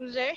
Who's there?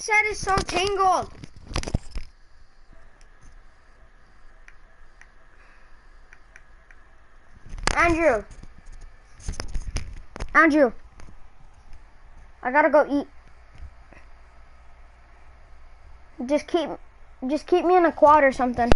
Set is so tangled. Andrew. Andrew. I gotta go eat. Just keep me in a quad or something.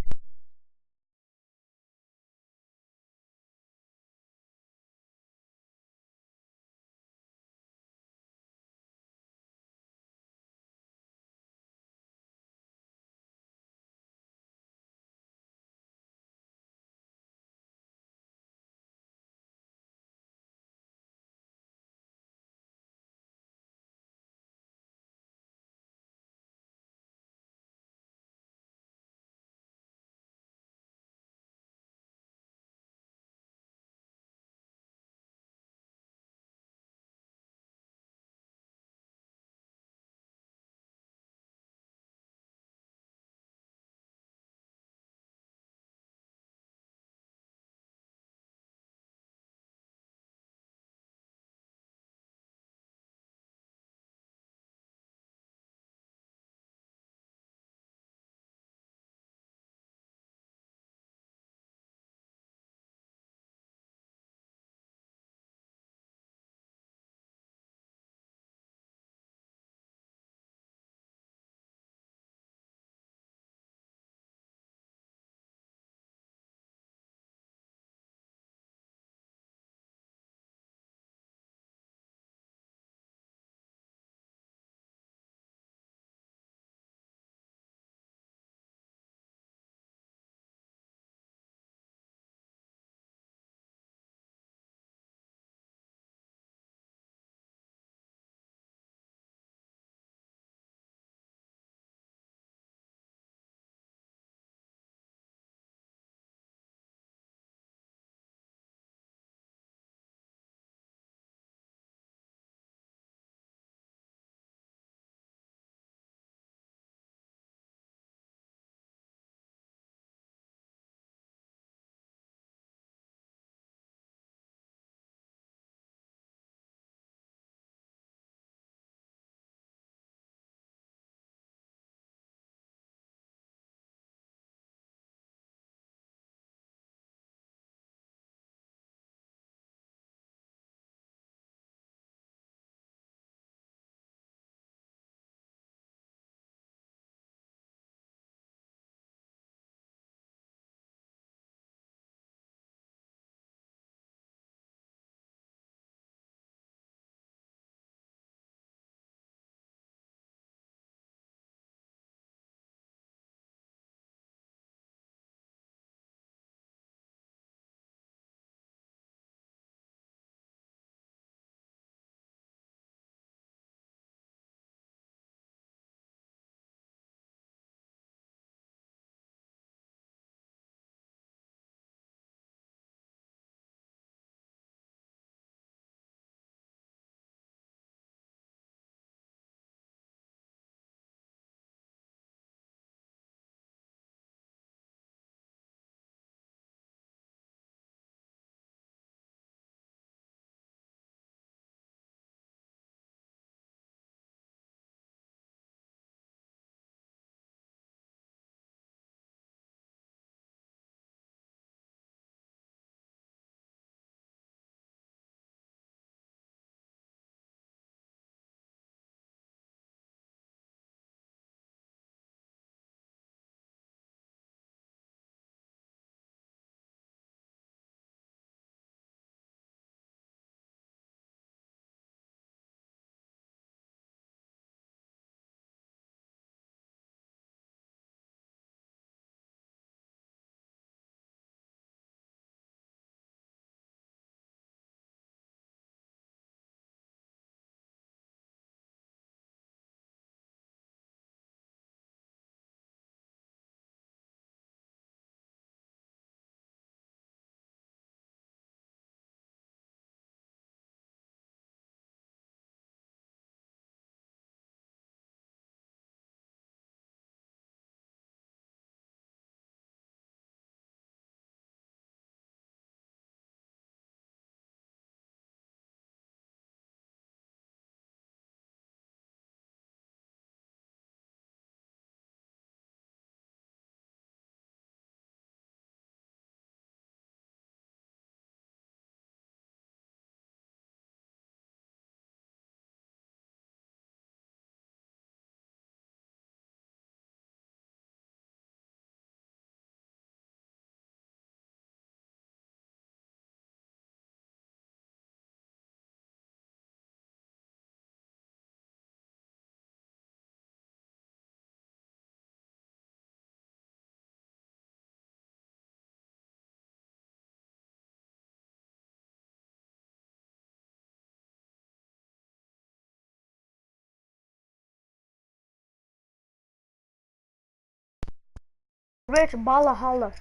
Rich Balahala.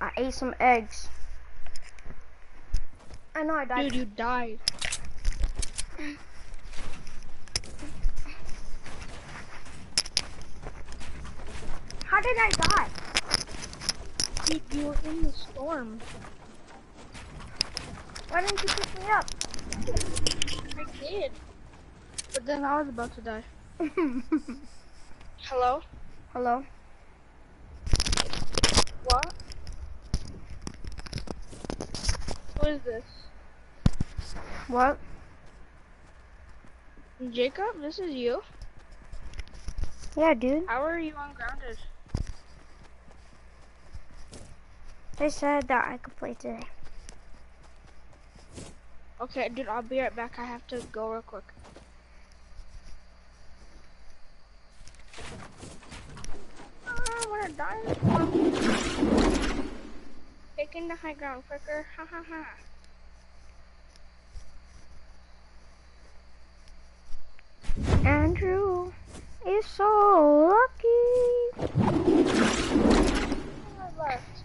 I ate some eggs. I know I died. Dude, you died. How did I die? Dude, you were in the storm. Why didn't you pick me up? I did. But then I was about to die. Hello? Hello? What? Who is this? What? Jacob, this is you? Yeah, dude. How are you ungrounded? They said that I could play today. Okay, dude, I'll be right back. I have to go real quick. I wanna die. Taking the high ground quicker. Ha ha ha. Andrew is so lucky. I left.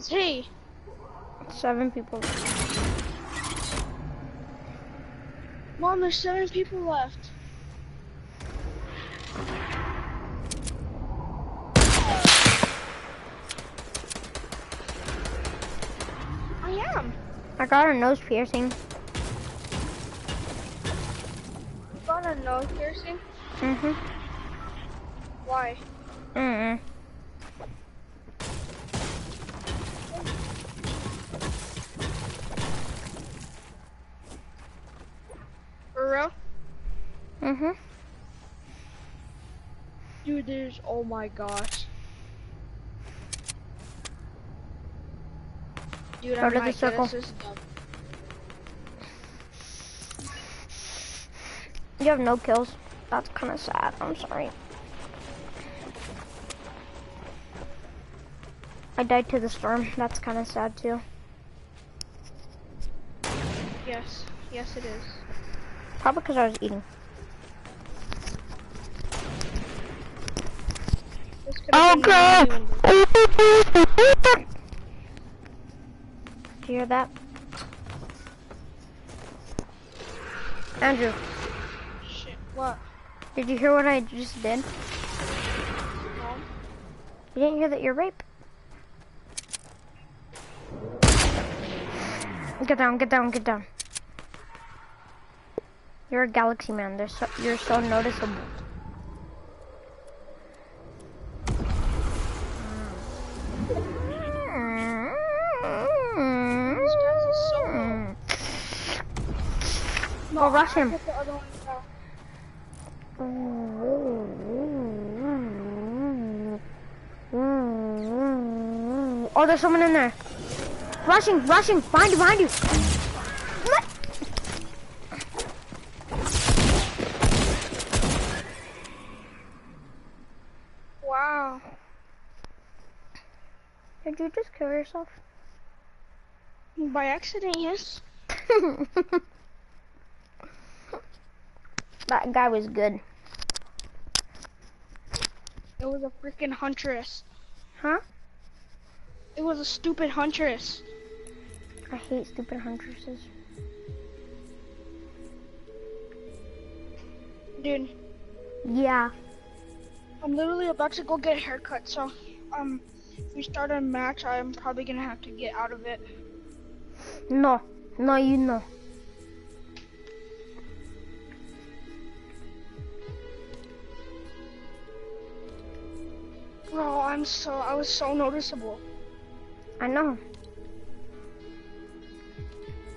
Hey. 7 people. Mom, there's 7 people left. I am. I got a nose piercing. You got a nose piercing? Mm-hmm. Why? Mm-mm. For real? Mm-hmm. Dude, there's, oh my gosh. Dude, Go I to the might get circle. a system. You have no kills. That's kind of sad. I'm sorry. I died to the storm. That's kind of sad too. Yes, yes it is. Probably because I was eating. This could've Oh been god! me. Did you hear that? Andrew, Shit, what? did you hear what I just did? No? You didn't hear that you're rape? Get down, get down, get down. You're a galaxy man. You're so noticeable. This guy's is so low. Go rush him. Put the other one down. Oh, there's someone in there. Rushing, rushing, behind you, behind you. Wow. Did you just kill yourself? By accident, yes. That guy was good. It was a freaking huntress. Huh? It was a stupid huntress. I hate stupid huntresses. Dude, Yeah. I'm literally about to go get a haircut, so, if we start a match, I'm probably gonna have to get out of it. No. No, you know. Bro, I was so noticeable. I know.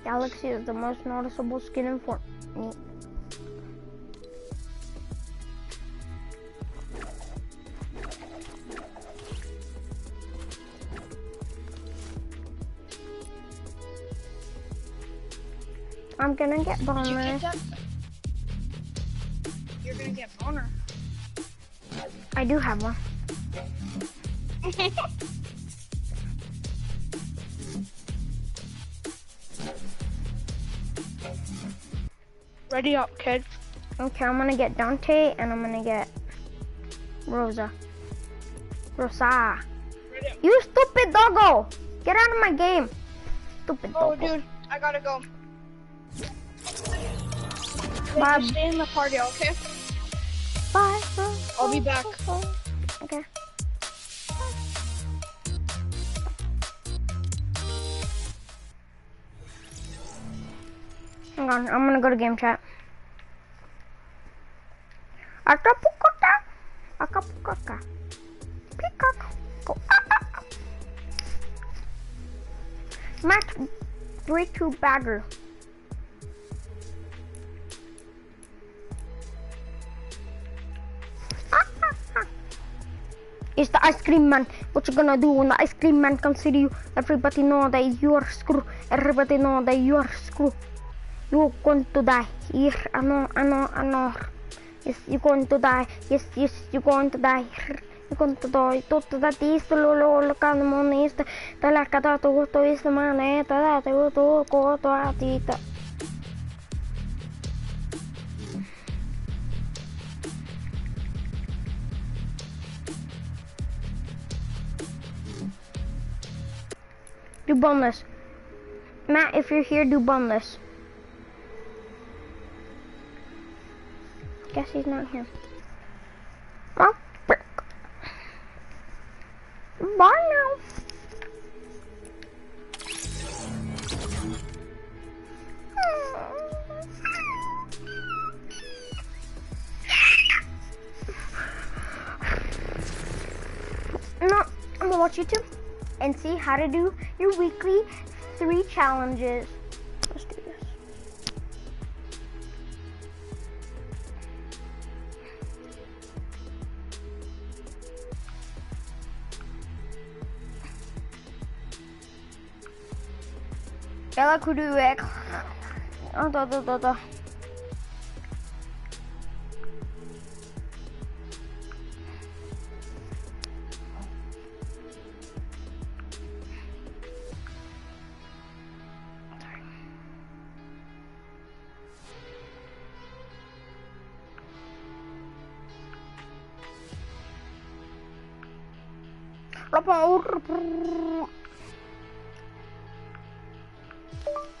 Galaxy is the most noticeable skin in Fortnite. I'm gonna get Did you boner. get that? You're gonna get boner. I do have one. Ready up, kid. Okay, I'm gonna get Dante and I'm gonna get Rosa. Rosa. Ready up. You stupid doggo! Get out of my game. Stupid Oh, doggo. dude, I gotta go. Bye. Just stay in the party, okay? Bye. I'll be back. Okay. Hang on, I'm gonna go to game chat. Acapulco, Acapulco, Peacock, go. Match 3-2 bagger. It's the ice cream man. What you gonna do when the ice cream man comes to you? Everybody know that you're screw. Everybody know that you're screw. You're going to die. Here, I know. Yes, you're going to die. Yes, you're going to die. You're going to die. Tutto da tista, lo camonista. Dalla catato, tutto is manetta, date, tutto, coto, atita. Do boneless. Matt, if you're here, do boneless. Guess he's not here. Oh, frick. Bye now. No, I'm gonna watch YouTube and see how to do your weekly 3 challenges. Let's do this. Ela kudu ek. Oh, da.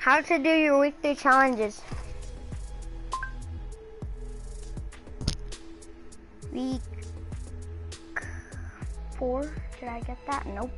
How to do your weekly challenges. Week 4, did I get that? Nope.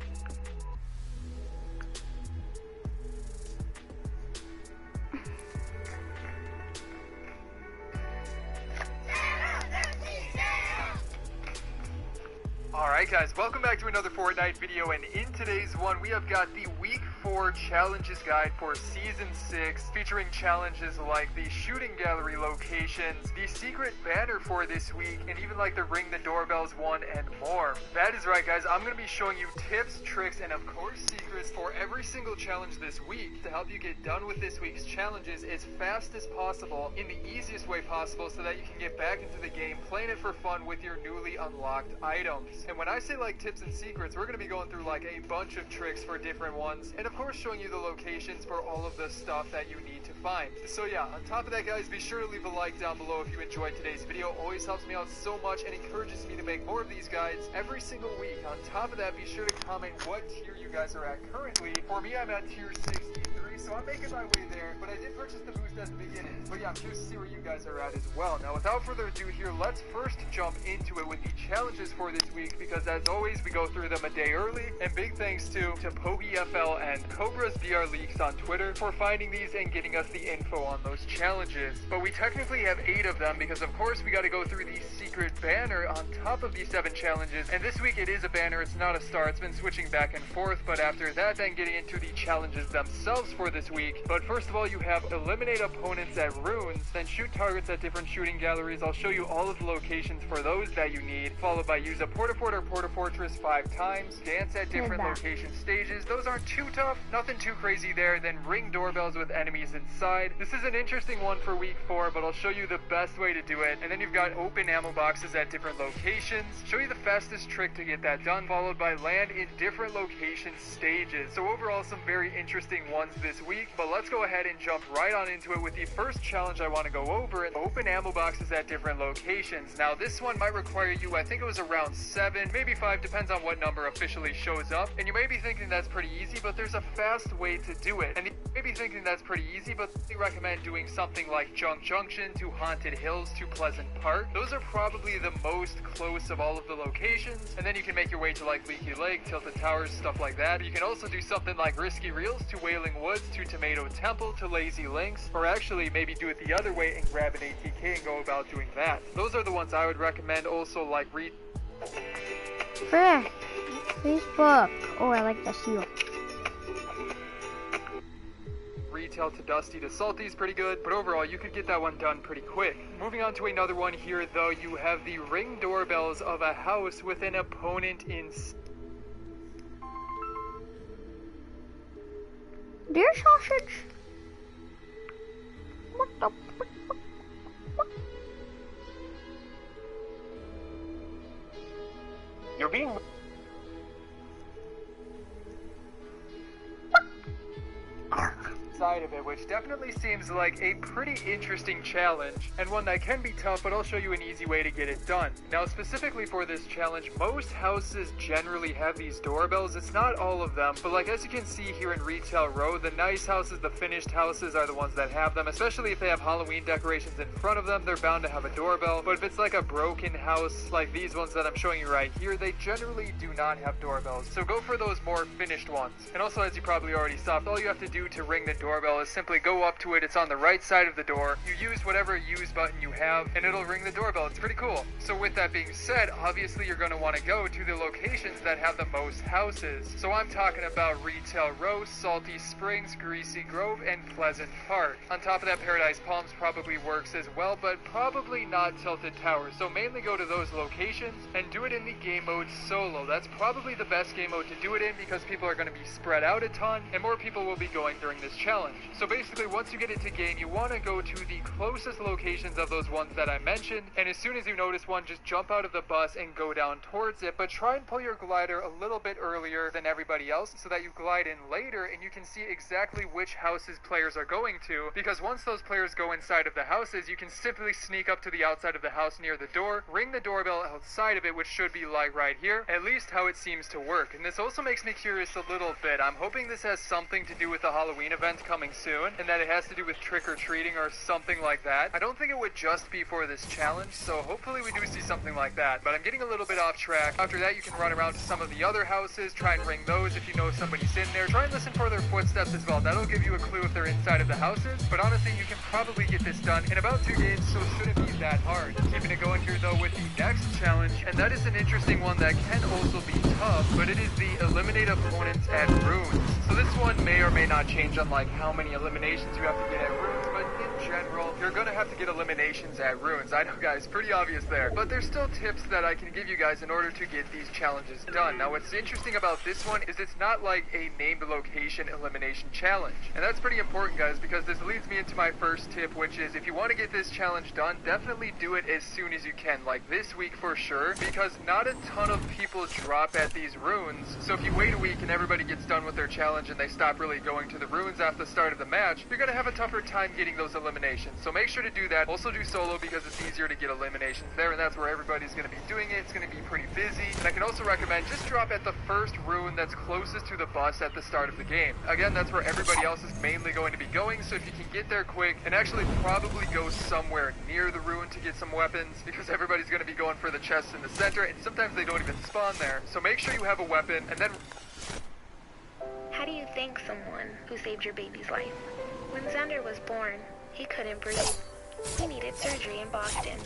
Alright guys, welcome back to another Fortnite video, and in today's one we have got the week 4 challenges guide for season 6, featuring challenges like the shooting gallery locations, the secret banner for this week, and even like the ring the doorbells one and more. That is right guys, I'm going to be showing you tips, tricks, and of course secrets for every single challenge this week to help you get done with this week's challenges as fast as possible in the easiest way possible so that you can get back into the game playing it for fun with your newly unlocked items. And when I say like tips and secrets, we're going to be going through like a bunch of tricks for different ones, and of course showing you the locations for all of the stuff that you need to find. So yeah, on top of that guys, be sure to leave a like down below if you enjoyed today's video. Always helps me out so much and encourages me to make more of these guides every single week. On top of that, be sure to comment what tier you guys are at currently. For me, I'm at tier 63, so I'm making my way there, but I did purchase the boost at the beginning. But yeah, I'm curious to see where you guys are at as well. Now without further ado here, let's first jump into it with the challenges for this week, because as always, we go through them a day early, and big thanks to PogiFL and Cobra's VR Leaks on Twitter for finding these and getting us the info on those challenges. But we technically have 8 of them, because of course we got to go through the secret banner on top of these 7 challenges, and this week it is a banner, it's not a star. It's been switching back and forth, but after that then getting into the challenges themselves for this week. But first of all, you have eliminate opponents at ruins, then shoot targets at different shooting galleries. I'll show you all of the locations for those that you need, followed by use a porta-fort or porta-fortress 5 times, dance at different location stages. Those aren't too tough, nothing too crazy there. Then ring doorbells with enemies inside. This is an interesting one for week 4, but I'll show you the best way to do it. And then you've got open ammo boxes at different locations, show you the fastest trick to get that done, followed by land in different location stages. So overall, some very interesting ones this this week, but let's go ahead and jump right on into it with the first challenge I want to go over. Open ammo boxes at different locations. Now this one might require you, I think it was around 7, maybe 5, depends on what number officially shows up. And you may be thinking that's pretty easy, but there's a fast way to do it. And you may be thinking that's pretty easy, but they recommend doing something like Junk Junction to Haunted Hills to Pleasant Park. Those are probably the most close of all of the locations. And then you can make your way to like Leaky Lake, Tilted Towers, stuff like that. You can also do something like Risky Reels to Wailing Woods to Tomato Temple to Lazy Links, or actually maybe do it the other way and grab an ATK and go about doing that. Those are the ones I would recommend. Also like Facebook. Oh, I like the seal. Retail to Dusty to Salty is pretty good, but overall you could get that one done pretty quick. Moving on to another one here though, you have the ring doorbells of a house with an opponent in... Dear sausage. What the... You're being... side of it, which definitely seems like a pretty interesting challenge and one that can be tough, but I'll show you an easy way to get it done. Now specifically for this challenge, most houses generally have these doorbells. It's not all of them, but like as you can see here in Retail Row, the nice houses, the finished houses are the ones that have them, especially if they have Halloween decorations in front of them, they're bound to have a doorbell. But if it's like a broken house like these ones that I'm showing you right here, they generally do not have doorbells, so go for those more finished ones. And also, as you probably already saw, all you have to do to ring the doorbell is simply go up to it. It's on the right side of the door. You use whatever use button you have and it'll ring the doorbell. It's pretty cool. So with that being said, obviously you're going to want to go to the locations that have the most houses. So I'm talking about Retail Row, Salty Springs, Greasy Grove, and Pleasant Park. On top of that, Paradise Palms probably works as well, but probably not Tilted Towers. So mainly go to those locations and do it in the game mode solo. That's probably the best game mode to do it in because people are going to be spread out a ton and more people will be going during this challenge. So basically, once you get into game, you want to go to the closest locations of those ones that I mentioned, and as soon as you notice one, just jump out of the bus and go down towards it, but try and pull your glider a little bit earlier than everybody else so that you glide in later and you can see exactly which houses players are going to, because once those players go inside of the houses, you can simply sneak up to the outside of the house near the door, ring the doorbell outside of it, which should be like right here, at least how it seems to work. And this also makes me curious a little bit. I'm hoping this has something to do with the Halloween event coming soon, and that it has to do with trick-or-treating or something like that. I don't think it would just be for this challenge, so hopefully we do see something like that, but I'm getting a little bit off track. After that, you can run around to some of the other houses, try and ring those if you know somebody's in there. Try and listen for their footsteps as well. That'll give you a clue if they're inside of the houses, but honestly, you can probably get this done in about 2 games, so it shouldn't be that hard. Keeping it going here, though, with the next challenge, and that is an interesting one that can also be tough, but it is the eliminate opponents at runes. So this one may or may not change on like how many eliminations you have to get at runes, but in general, you're gonna have to get eliminations at runes. I know, guys, pretty obvious there, but there's still tips that I can give you guys in order to get these challenges done. Now, what's interesting about this one is it's not like a named location elimination challenge, and that's pretty important, guys, because this leads me into my first tip, which is if you want to get this challenge done, definitely do it as soon as you can, like this week for sure, because not a ton of people drop at these runes. So if you wait a week and everybody gets done with their challenge and they stop really going to the runes after the start of the match, you're gonna have a tougher time getting those eliminations. So make sure to do that. Also do solo because it's easier to get eliminations there, and that's where everybody's gonna be doing it. It's gonna be pretty busy. And I can also recommend just drop at the first rune that's closest to the bus at the start of the game. Again, that's where everybody else is mainly going to be going, so if you can get there quick and actually probably go somewhere near the rune to get some weapons, because everybody's gonna be going for the chests in the center, and sometimes they don't even spawn there. So make sure you have a weapon, and then... How do you thank someone who saved your baby's life? When Xander was born, he couldn't breathe. He needed surgery in Boston.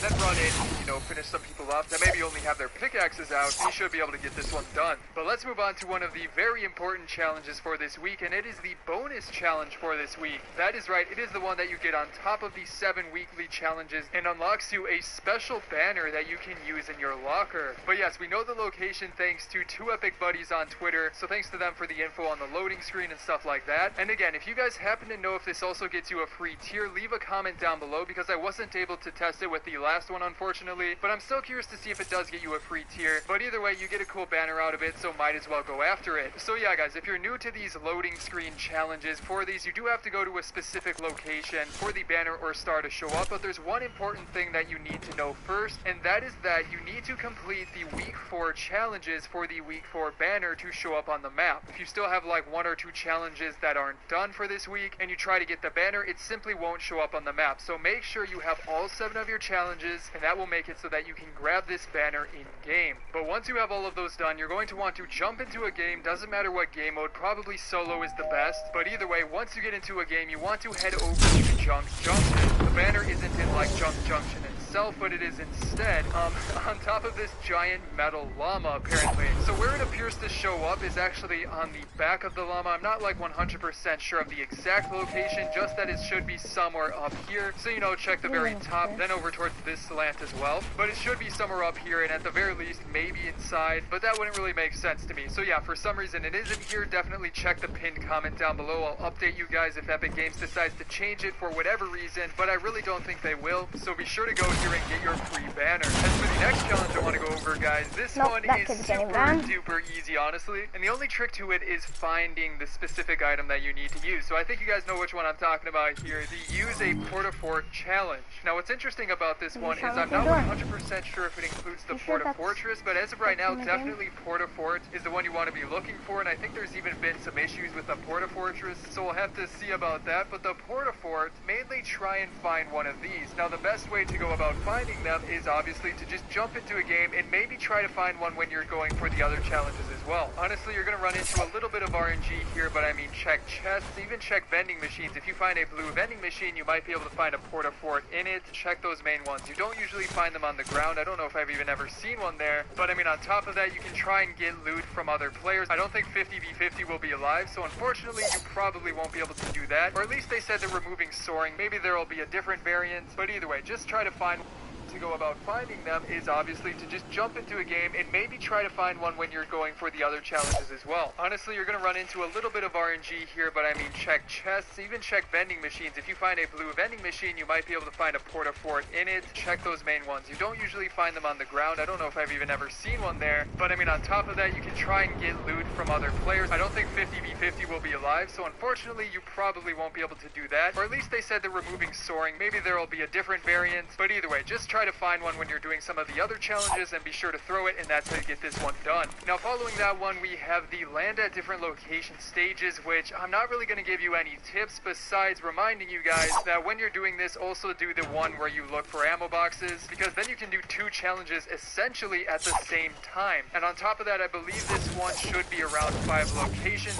Then run in, finish some people up that maybe only have their pickaxes out. You should be able to get this one done. But let's move on to one of the very important challenges for this week, and it is the bonus challenge for this week. That is right, it is the one that you get on top of the 7 weekly challenges and unlocks you a special banner that you can use in your locker. But yes, we know the location thanks to 2 Epic Buddies on Twitter, so thanks to them for the info on the loading screen and stuff like that. And again, if you guys happen to know if this also gets you a free tier, leave a comment comment down below because I wasn't able to test it with the last one, unfortunately, but I'm still curious to see if it does get you a free tier. But either way, you get a cool banner out of it, so might as well go after it. So yeah, guys, if you're new to these loading screen challenges, for these you do have to go to a specific location for the banner or star to show up, but there's one important thing that you need to know first, and that is that you need to complete the week 4 challenges for the week 4 banner to show up on the map. If you still have like 1 or 2 challenges that aren't done for this week and you try to get the banner, it simply won't show up on the map. So make sure you have all 7 of your challenges, and that will make it so that you can grab this banner in game. But once you have all of those done, you're going to want to jump into a game. Doesn't matter what game mode, probably solo is the best, but either way, once you get into a game, you want to head over to Junk Junction. The banner isn't in like Junk Junction itself, but it is instead on top of this giant metal llama, apparently. So where it appears to show up is actually on the back of the llama. I'm not like 100% sure of the exact location, just that it should be somewhere up here. So, you know, check the very top, then over towards this slant as well. But it should be somewhere up here, and at the very least, maybe inside, but that wouldn't really make sense to me. So yeah, for some reason it isn't here. Definitely check the pinned comment down below. I'll update you guys if Epic Games decides to change it for whatever reason, but I really don't think they will. So be sure to go here and get your free banner. As for the next challenge I want to go over, guys, this one is super duper easy, honestly. And the only trick to it is finding the specific item that you need to use. So I think you guys know which one I'm talking about here. The Use a Port-a-Fort challenge. Now what's interesting about this one is I'm not 100% sure if it includes the Port-a-Fortress, but as of right now, definitely Port-a-Fort is the one you want to be looking for, and I think there's even been some issues with the Port-a-Fortress, so we'll have to see about that. But the Port-a-Fort, mainly try and find one of these. Now the best way to go about finding them is obviously to just jump into a game and maybe try to find one when you're going for the other challenges as well. Honestly, you're going to run into a little bit of RNG here, but I mean, check chests, even check vending machines. If you find a blue vending machine, you might be able to find a Port-a-Fort in it. Check those main ones. You don't usually find them on the ground. I don't know if I've even ever seen one there, but I mean, on top of that, you can try and get loot from other players. I don't think 50v50 will be alive, so unfortunately, you probably won't be able to do that, or at least they said they're removing soaring. Maybe there will be a different variant, but either way, just try to find to go about finding them is obviously to just jump into a game and maybe try to find one when you're going for the other challenges as well. Honestly, you're going to run into a little bit of RNG here, but I mean, check chests, even check vending machines. If you find a blue vending machine, you might be able to find a Port-a-Fort in it. Check those main ones. You don't usually find them on the ground. I don't know if I've even ever seen one there, but I mean, on top of that, you can try and get loot from other players. I don't think 50v50 will be alive, so unfortunately, you probably won't be able to do that, or at least they said they're removing soaring. Maybe there will be a different variant, but either way, just try to find one when you're doing some of the other challenges and be sure to throw it, and that's how you get this one done. Now following that one, we have the land at different location stages, which I'm not really going to give you any tips besides reminding you guys that when you're doing this, also do the one where you look for ammo boxes, because then you can do 2 challenges essentially at the same time. And on top of that, I believe this one should be around 5 locations.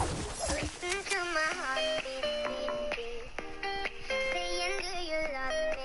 Listen to my heart beat, beat, beat. Saying, do you love me?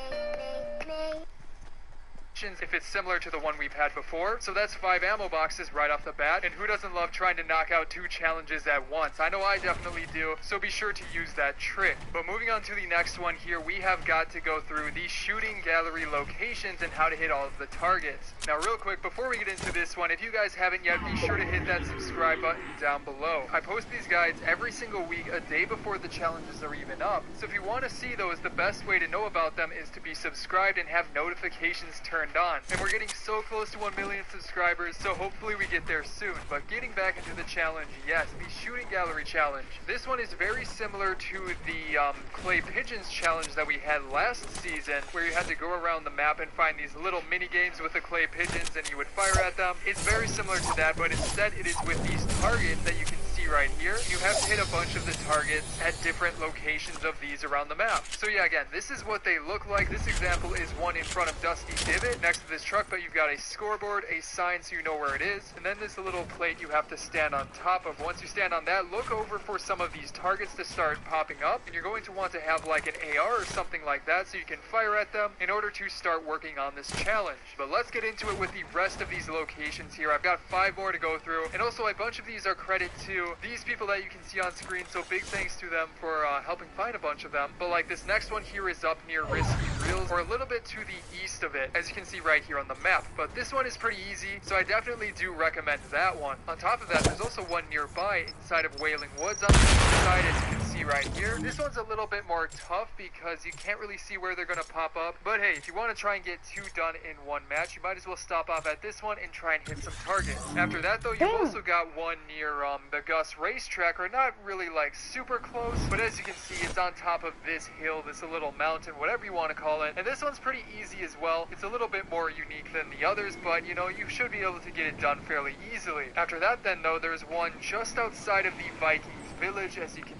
If it's similar to the one we've had before. So that's 5 ammo boxes right off the bat, and who doesn't love trying to knock out 2 challenges at once? I know I definitely do, so be sure to use that trick. But moving on to the next one here, we have got to go through the shooting gallery locations and how to hit all of the targets. Now real quick, before we get into this one, if you guys haven't yet, be sure to hit that subscribe button down below. I post these guides every single week, a day before the challenges are even up. So if you want to see those, the best way to know about them is to be subscribed and have notifications turned on. And we're getting so close to 1 million subscribers, so hopefully we get there soon. But getting back into the challenge, yes, the shooting gallery challenge. This one is very similar to the clay pigeons challenge that we had last season, where you had to go around the map and find these little mini games with the clay pigeons and you would fire at them. It's very similar to that, but instead it is with these targets that you can see right here. You have to hit a bunch of the targets at different locations of these around the map. So yeah, again, this is what they look like. This example is one in front of Dusty Divot next to this truck, but you've got a scoreboard, a sign so you know where it is, and then this little plate you have to stand on top of. Once you stand on that, look over for some of these targets to start popping up, and you're going to want to have like an AR or something like that so you can fire at them in order to start working on this challenge. But let's get into it with the rest of these locations here. I've got 5 more to go through, and also a bunch of these are credit to these people that you can see on screen, so big thanks to them for helping find a bunch of them. But like this next one here is up near Risky Reels, or a little bit to the east of it, as you can see right here on the map. But this one is pretty easy, so I definitely do recommend that one. On top of that, there's also one nearby inside of Wailing Woods on the east side, as you can see see right here. This one's a little bit more tough because you can't really see where they're gonna pop up. But hey, if you want to try and get 2 done in one match, you might as well stop off at this one and try and hit some targets. After that though, you've also got one near the Gus racetrack, or not really like super close, but as you can see, it's on top of this hill, this little mountain, whatever you want to call it. And this one's pretty easy as well. It's a little bit more unique than the others, but you know, you should be able to get it done fairly easily. After that then though, there's one just outside of the Vikings village, as you can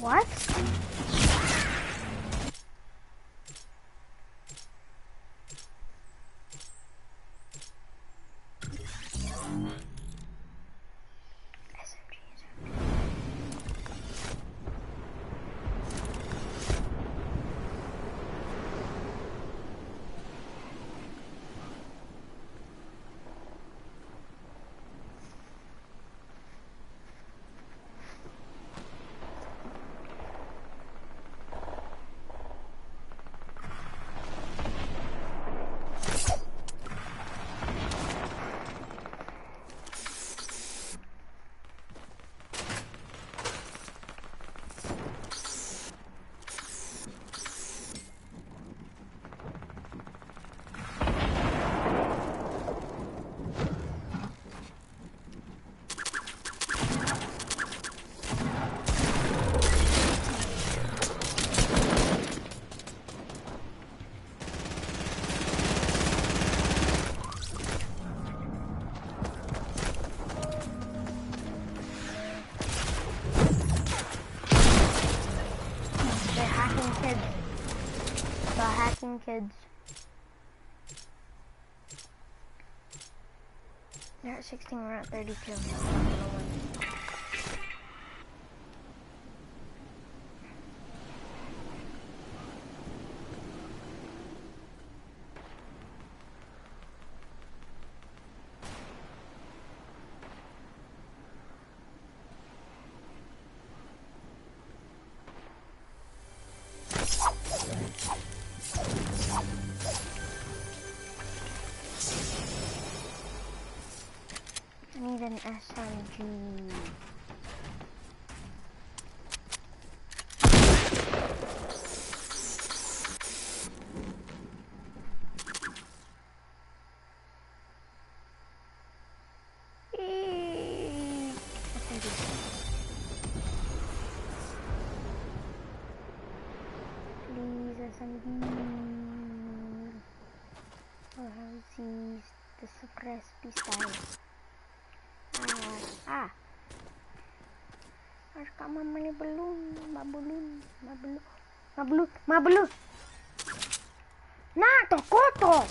What? Kids. They're at 16, we're at 32. I need an SMG. Please, SMG. Oh, how's the suppress pistol? Harus ka mama ni belum, mabelum. Nah, toko.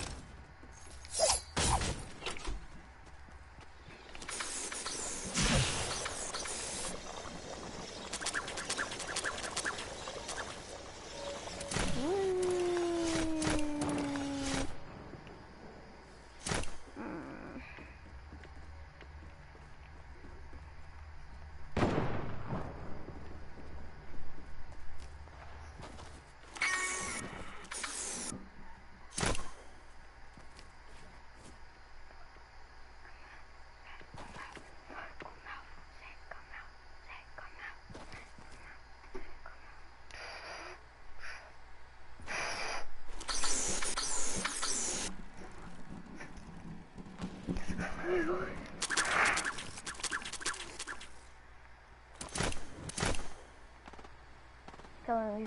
Come on, me.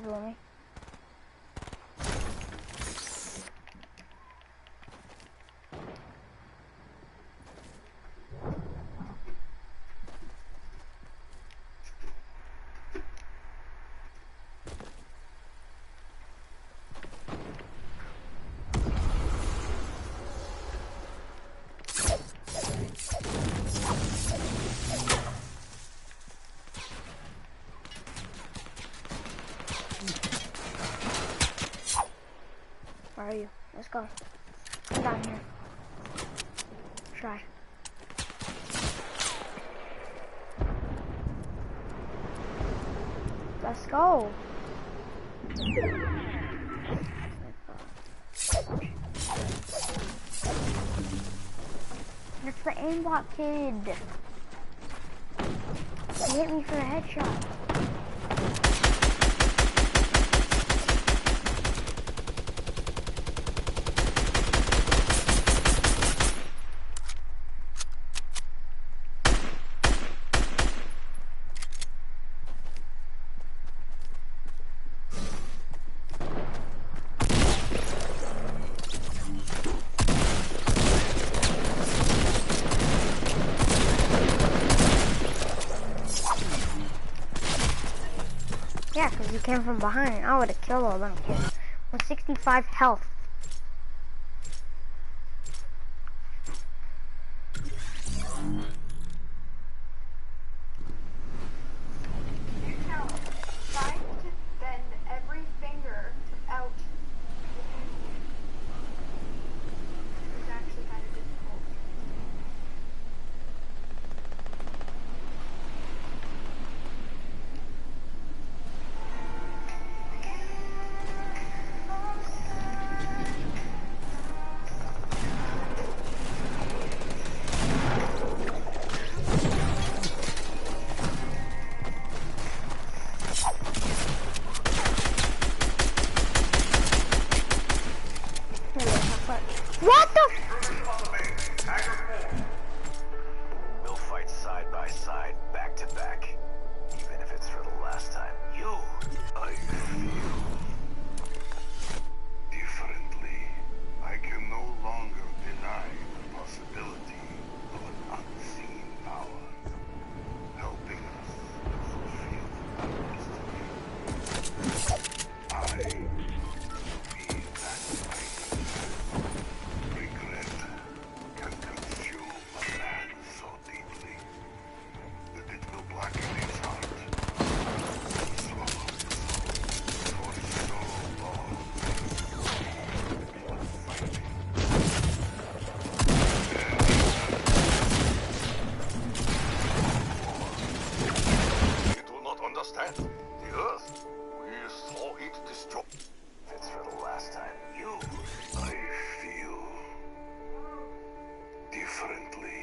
go. Come down here. Try. Let's go. It's the aimbot kid. He hit me for a headshot. Yeah, because you came from behind. I would have killed all them kids. 165 health. Trying to bend every finger out is actually kind of difficult. What the? We'll fight side by side, back to back, even if it's for the last time. I feel differently. I can no longer deny the possibility of an unseen power helping us fulfill our destiny. I will be that fighting man. Regret can consume a man so deeply that it will blacken his heart, swallow his soul for so long. You do not understand. The earth, we saw it destroy. If it's for the last time, I feel differently.